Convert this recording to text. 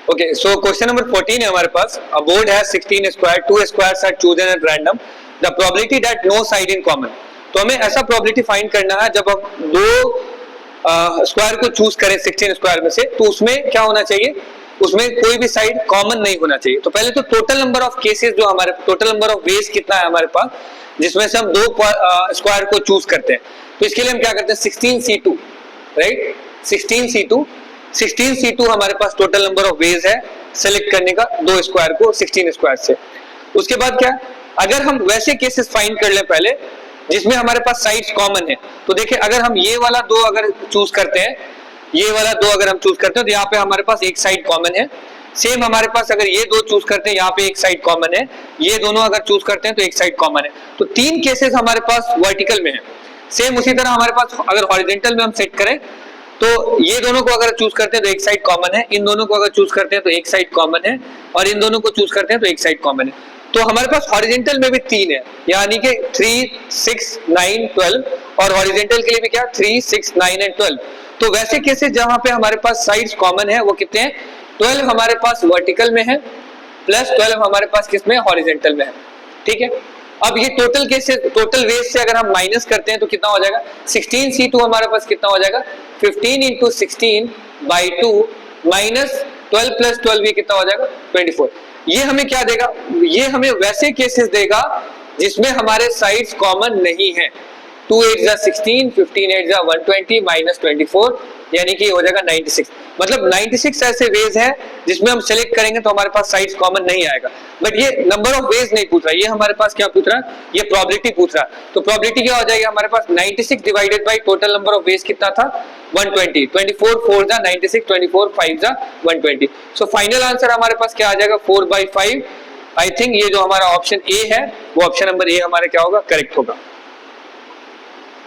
Okay, so question number 14 है हमारे पास. A board has 16 square, 2 squares are chosen at random. The probability that no side in common. तो हमें ऐसा probability find करना है जब हम दो स्क्वायर को चूज करें 16 स्क्वायर में से, तो उसमें क्या होना चाहिए, उसमें कोई भी साइड कॉमन नहीं होना चाहिए. तो पहले तो टोटल नंबर ऑफ केसेस जो हमारे टोटल नंबर ऑफ वेज कितना है हमारे पास, जिसमें से हम दो स्क्वायर को चूज करते हैं. तो इसके लिए हम क्या करते हैं, 16C2, राइट, 16C2 हमारे पास टोटल नंबर ऑफ वेज है सेलेक्ट करने का दो स्क्वायर को 16 स्क्वायर से. उसके बाद क्या, अगर हम वैसे केसेस फाइंड कर ले पहले जिसमें हमारे पास साइड्स कॉमन है, तो देखिए अगर हम ये वाला दो अगर चूज करते हैं, ये वाला दो अगर हम चूज करते हैं तो यहाँ पे हमारे पास एक साइड कॉमन है. सेम हमारे पास अगर ये दो चूज करते हैं, यहाँ पे एक साइड कॉमन है, ये दोनों अगर चूज करते हैं तो एक साइड कॉमन है. तो तीन केसेस हमारे पास वर्टिकल में है. सेम उसी तरह हमारे पास अगर हॉरिजॉन्टल में हम सेट करें तो ये दोनों को अगर चूज करते हैं तो एक साइड कॉमन है, इन दोनों को अगर चूज करते हैं तो एक साइड कॉमन है, और इन दोनों को चूज करते हैं तो एक साइड कॉमन है. तो हमारे पास हॉरिजॉन्टल में भी तीन है, यानी कि 3, 6, 9, 12, और हॉरिजॉन्टल के लिए भी क्या 3, 6, 9 एंड 12. तो वैसे केसेस जहां पे हमारे पास साइड्स कॉमन है वो कितने हैं, 12 हमारे पास वर्टिकल में है प्लस 12 हमारे पास किसमें, हॉरिजॉन्टल में है. ठीक है. अब ये टोटल केसेस, टोटल वेज से अगर हम माइनस करते हैं तो कितना हो जाएगा, 16C2 हमारे पास कितना हो जाएगा, 15 into 16/2 माइनस 12 प्लस 12 ये कितना हो जाएगा, 24. ये हमें क्या देगा, ये हमें वैसे केसेस देगा जिसमें हमारे साइड्स कॉमन नहीं है. 2 8 जा 16, 15 8 जा 120 माइनस 24, यानी कि हो जाएगा 96. मतलब 96 ऐसे वेज हैं जिसमें हम सेलेक्ट करेंगे तो हमारे पास साइड्स कॉमन नहीं आएगा. बट ये नंबर ऑफ वेज नहीं पूछ रहा, ये हमारे पास क्या पूछ रहा है, ये प्रोबेबिलिटी पूछ रहा है. तो प्रोबेबिलिटी क्या हो जाएगी हमारे पास, 96 divided by total number of ways कितना था, 120. 24 4 जा 96, 24 5 जा 120. सो फाइनल आंसर हमारे पास क्या आ जाएगा, 4/5. आई थिंक ये जो हमारा ऑप्शन ए है वो ऑप्शन नंबर ए हमारा क्या होगा, करेक्ट होगा.